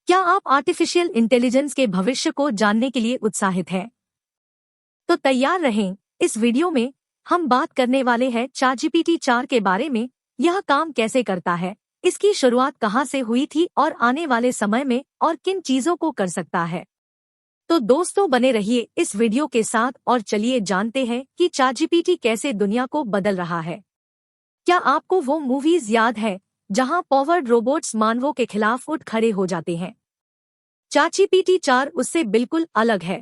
क्या आप artificial intelligence के भविष्य को जानने के लिए उत्साहित हैं? तो तैयार रहें। इस वीडियो में हम बात करने वाले हैं ChatGPT 4 के बारे में। यह काम कैसे करता है, इसकी शुरुआत कहां से हुई थी और आने वाले समय में और किन चीजों को कर सकता है। तो दोस्तों बने रहिए इस वीडियो के साथ और चलिए जानते हैं कि ChatGPT कैसे दुनिया को बदल रहा है। क्या आपको वो मूवीज याद है जहां पावर्ड रोबोट्स मानवों के खिलाफ उठ खड़े हो जाते हैं? ChatGPT 4 उससे बिल्कुल अलग है।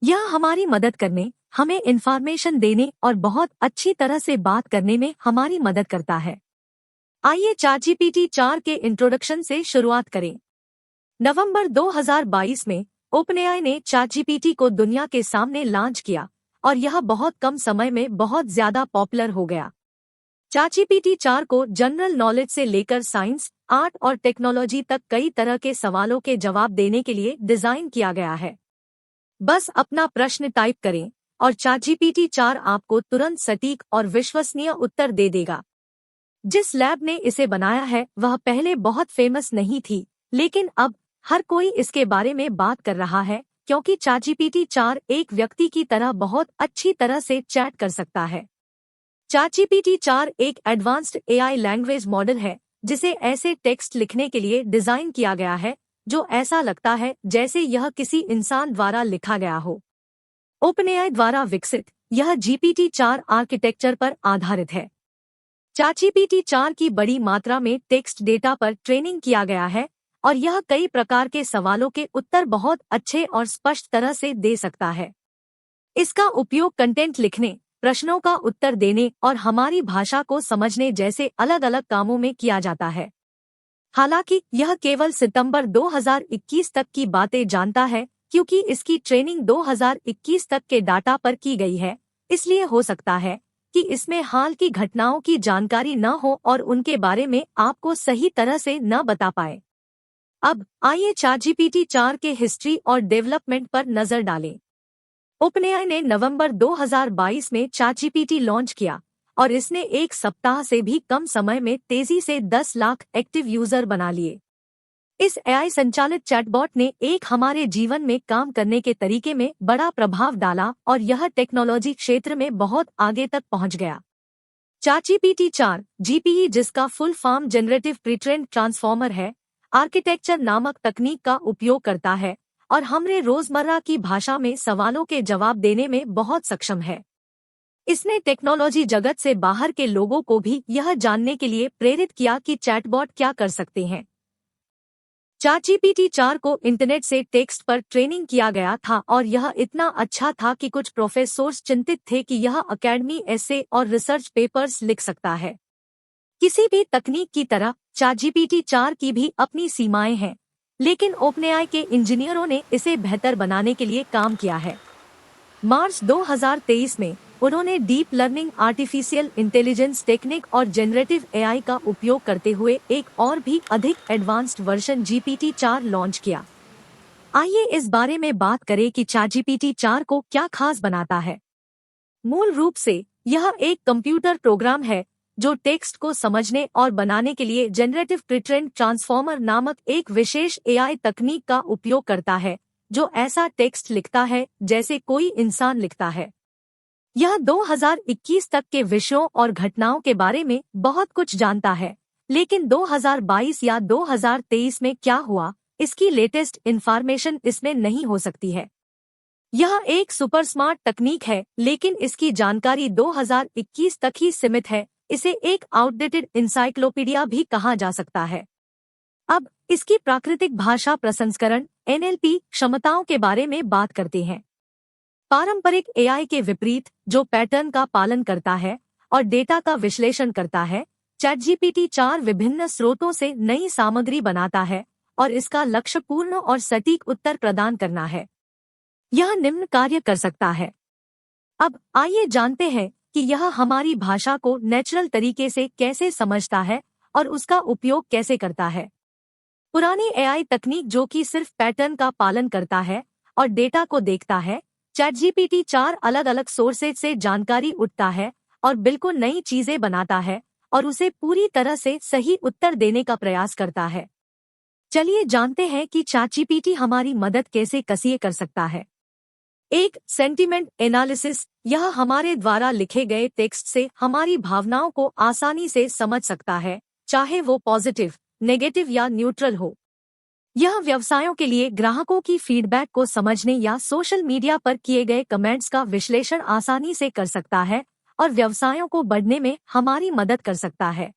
यह हमारी मदद करने, हमें इन्फॉर्मेशन देने और बहुत अच्छी तरह से बात करने में हमारी मदद करता है। आइए ChatGPT 4 के इंट्रोडक्शन से शुरुआत करें। नवंबर 2022 में OpenAI ने ChatGPT को दुनिया के सामने लॉन्च किया और यह बहुत कम समय में बहुत ज्यादा पॉपुलर हो गया। ChatGPT 4 को जनरल नॉलेज से लेकर साइंस, आर्ट और टेक्नोलॉजी तक कई तरह के सवालों के जवाब देने के लिए डिजाइन किया गया है। बस अपना प्रश्न टाइप करें और ChatGPT 4 आपको तुरंत सटीक और विश्वसनीय उत्तर दे देगा। जिस लैब ने इसे बनाया है वह पहले बहुत फेमस नहीं थी, लेकिन अब हर कोई इसके बारे में बात कर रहा है क्योंकि ChatGPT 4 एक व्यक्ति की तरह बहुत अच्छी तरह से चैट कर सकता है। ChatGPT 4 एक एडवांस्ड AI लैंग्वेज मॉडल है जिसे ऐसे टेक्स्ट लिखने के लिए डिजाइन किया गया है जो ऐसा लगता है जैसे यह किसी इंसान द्वारा लिखा गया हो। OpenAI द्वारा विकसित यह GPT 4 आर्किटेक्चर पर आधारित है। ChatGPT 4 की बड़ी मात्रा में टेक्स्ट डेटा पर ट्रेनिंग किया गया है और यह कई प्रकार के सवालों के उत्तर बहुत अच्छे और स्पष्ट तरह से दे सकता है। इसका उपयोग कंटेंट लिखने, प्रश्नों का उत्तर देने और हमारी भाषा को समझने जैसे अलग अलग कामों में किया जाता है। हालांकि यह केवल सितंबर 2021 तक की बातें जानता है क्योंकि इसकी ट्रेनिंग 2021 तक के डाटा पर की गई है, इसलिए हो सकता है कि इसमें हाल की घटनाओं की जानकारी न हो और उनके बारे में आपको सही तरह से न बता पाए। अब आइए ChatGPT 4 के हिस्ट्री और डेवलपमेंट पर नजर डालें। OpenAI ने नवंबर 2022 में ChatGPT लॉन्च किया और इसने एक सप्ताह से भी कम समय में तेजी से 10 लाख एक्टिव यूजर बना लिए। इस AI संचालित चैटबॉट ने एक हमारे जीवन में काम करने के तरीके में बड़ा प्रभाव डाला और यह टेक्नोलॉजी क्षेत्र में बहुत आगे तक पहुंच गया। ChatGPT 4 GPE, जिसका full form generative pretrained transformer है, आर्किटेक्चर नामक तकनीक का उपयोग करता है और हमरे रोजमर्रा की भाषा में सवालों के जवाब देने में बहुत सक्षम है। इसने टेक्नोलॉजी जगत से बाहर के लोगों को भी यह जानने के लिए प्रेरित किया कि चैटबॉट क्या कर सकते हैं। ChatGPT 4 को इंटरनेट से टेक्स्ट पर ट्रेनिंग किया गया था और यह इतना अच्छा था कि कुछ प्रोफेसर्स चिंतित थे कि यह अकेडमी एसे और रिसर्च पेपर्स लिख सकता है। किसी भी तकनीक की तरह ChatGPT 4 की भी अपनी सीमाएं हैं, लेकिन OpenAI के इंजीनियरों ने इसे बेहतर बनाने के लिए काम किया है। मार्च 2023 में उन्होंने deep learning, artificial intelligence technique और जनरेटिव AI का उपयोग करते हुए एक और भी अधिक एडवांस्ड वर्जन GPT 4 लॉन्च किया। आइए इस बारे में बात करें कि ChatGPT 4 को क्या खास बनाता है। मूल रूप से यह एक कंप्यूटर प्रोग्राम है जो टेक्स्ट को समझने और बनाने के लिए जनरेटिव प्रीट्रेन्ड ट्रांसफॉर्मर नामक एक विशेष AI तकनीक का उपयोग करता है जो ऐसा टेक्स्ट लिखता है जैसे कोई इंसान लिखता है। यह 2021 तक के विषयों और घटनाओं के बारे में बहुत कुछ जानता है, लेकिन 2022 या 2023 में क्या हुआ, इसकी लेटेस्ट इन्फॉर्मेशन इसमें नहीं हो सकती है। यह एक सुपर स्मार्ट तकनीक है, लेकिन इसकी जानकारी 2021 तक ही सीमित है। इसे एक आउटडेटेड इंसाइक्लोपीडिया भी कहा जा सकता है। अब इसकी प्राकृतिक भाषा प्रसंस्करण NLP क्षमताओं के बारे में बात करते हैं। पारंपरिक AI के विपरीत, जो पैटर्न का पालन करता है और डेटा का विश्लेषण करता है, ChatGPT 4 विभिन्न स्रोतों से नई सामग्री बनाता है और इसका लक्ष्य पूर्ण और सटीक उत्तर प्रदान करना है। यह निम्न कार्य कर सकता है। अब आइए जानते हैं कि यह हमारी भाषा को नेचुरल तरीके से कैसे समझता है और उसका उपयोग कैसे करता है। पुरानी AI तकनीक जो कि सिर्फ पैटर्न का पालन करता है और डेटा को देखता है, ChatGPT 4 अलग अलग सोर्सेज से जानकारी उठाता है और बिल्कुल नई चीजें बनाता है और उसे पूरी तरह से सही उत्तर देने का प्रयास करता है। चलिए जानते हैं कि ChatGPT हमारी मदद कैसे कर सकता है। एक सेंटिमेंट एनालिसिस, यह हमारे द्वारा लिखे गए टेक्स्ट से हमारी भावनाओं को आसानी से समझ सकता है, चाहे वो पॉजिटिव, नेगेटिव या न्यूट्रल हो। यह व्यवसायों के लिए ग्राहकों की फीडबैक को समझने या सोशल मीडिया पर किए गए कमेंट्स का विश्लेषण आसानी से कर सकता है और व्यवसायों को बढ़ने में हमारी मदद कर सकता है।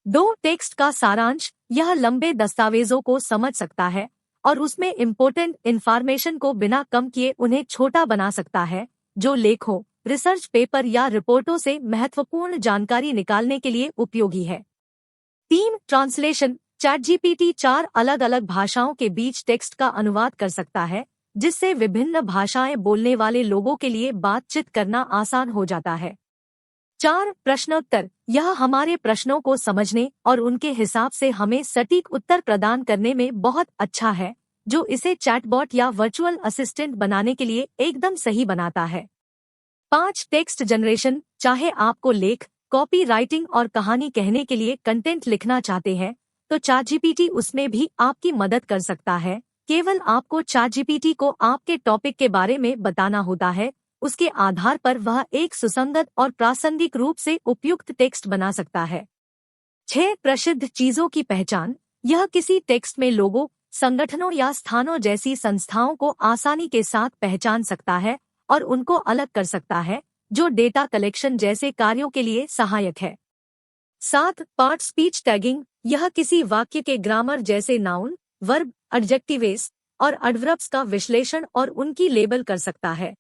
2. टेक्स्ट का सारांश, यह लंबे दस्तावेजों को समझ सकता है और उसमें इम्पोर्टेंट इन्फॉर्मेशन को बिना कम किए उन्हें छोटा बना सकता है, जो लेखों, रिसर्च पेपर या रिपोर्टों से महत्वपूर्ण जानकारी निकालने के लिए उपयोगी है। 3. ट्रांसलेशन, ChatGPT 4 अलग अलग भाषाओं के बीच टेक्स्ट का अनुवाद कर सकता है, जिससे विभिन्न भाषाएं बोलने वाले लोगों के लिए बातचीत करना आसान हो जाता है। 4. प्रश्नोत्तर, यह हमारे प्रश्नों को समझने और उनके हिसाब से हमें सटीक उत्तर प्रदान करने में बहुत अच्छा है, जो इसे चैटबॉट या वर्चुअल असिस्टेंट बनाने के लिए एकदम सही बनाता है। 5. टेक्स्ट जनरेशन, चाहे आपको लेख, कॉपी राइटिंग और कहानी कहने के लिए कंटेंट लिखना चाहते हैं, तो ChatGPT उसमें भी आपकी मदद कर सकता है। केवल आपको ChatGPT को आपके टॉपिक के बारे में बताना होता है, उसके आधार पर वह एक सुसंगत और प्रासंगिक रूप से उपयुक्त टेक्स्ट बना सकता है। 6. प्रसिद्ध चीजों की पहचान, यह किसी टेक्स्ट में लोगों, संगठनों या स्थानों जैसी संस्थाओं को आसानी के साथ पहचान सकता है और उनको अलग कर सकता है, जो डेटा कलेक्शन जैसे कार्यों के लिए सहायक है। 7. पार्ट स्पीच टैगिंग, यह किसी वाक्य के ग्रामर जैसे नाउन, वर्ब, एडजेक्टिव्स और एडवर्ब्स का विश्लेषण और उनकी लेबल कर सकता है।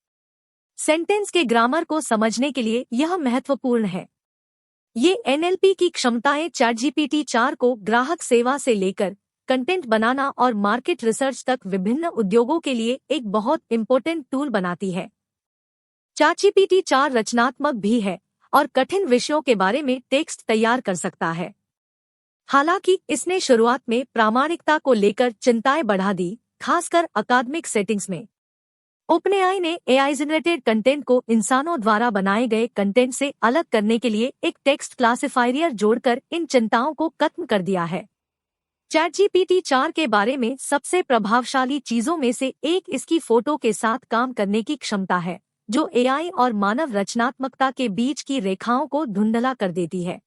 सेंटेंस के ग्रामर को समझने के लिए यह महत्वपूर्ण है। ये NLP की क्षमताएं ChatGPT 4 को ग्राहक सेवा से लेकर कंटेंट बनाना और मार्केट रिसर्च तक विभिन्न उद्योगों के लिए एक बहुत इम्पोर्टेंट टूल बनाती है। ChatGPT 4 रचनात्मक भी है और कठिन विषयों के बारे में टेक्स्ट तैयार कर सकता है। हालांकि इसने शुरुआत में प्रामाणिकता को लेकर चिंताएं बढ़ा दी, खासकर अकादमिक सेटिंग्स में। OpenAI ने AI जनरेटेड कंटेंट को इंसानों द्वारा बनाए गए कंटेंट से अलग करने के लिए एक टेक्स्ट क्लासिफायर जोड़कर इन चिंताओं को खत्म कर दिया है। ChatGPT 4 के बारे में सबसे प्रभावशाली चीजों में से एक इसकी फोटो के साथ काम करने की क्षमता है, जो AI और मानव रचनात्मकता के बीच की रेखाओं को धुंधला कर देती है।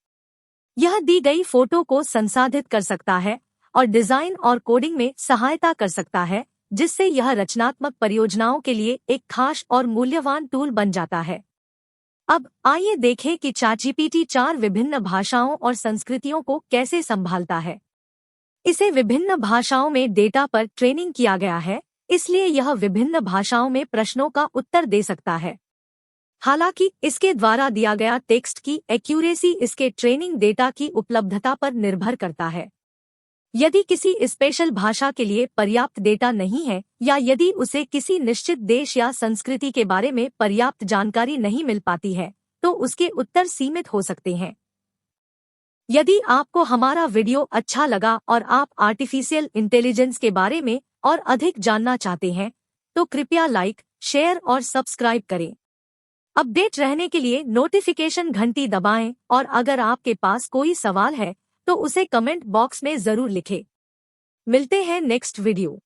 यह दी गई फोटो को संसाधित कर सकता है और डिजाइन और कोडिंग में सहायता कर सकता है, जिससे यह रचनात्मक परियोजनाओं के लिए एक खास और मूल्यवान टूल बन जाता है। अब आइए देखें कि ChatGPT 4 विभिन्न भाषाओं और संस्कृतियों को कैसे संभालता है। इसे विभिन्न भाषाओं में डेटा पर ट्रेनिंग किया गया है, इसलिए यह विभिन्न भाषाओं में प्रश्नों का उत्तर दे सकता है। हालांकि इसके द्वारा दिया गया टेक्स्ट की एक्यूरेसी इसके ट्रेनिंग डेटा की उपलब्धता पर निर्भर करता है। यदि किसी स्पेशल भाषा के लिए पर्याप्त डेटा नहीं है या यदि उसे किसी निश्चित देश या संस्कृति के बारे में पर्याप्त जानकारी नहीं मिल पाती है, तो उसके उत्तर सीमित हो सकते हैं। यदि आपको हमारा वीडियो अच्छा लगा और आप आर्टिफिशियल इंटेलिजेंस के बारे में और अधिक जानना चाहते हैं, तो कृपया लाइक, शेयर और सब्सक्राइब करें। अपडेट रहने के लिए नोटिफिकेशन घंटी दबाएं और अगर आपके पास कोई सवाल है तो उसे कमेंट बॉक्स में जरूर लिखें। मिलते हैं नेक्स्ट वीडियो।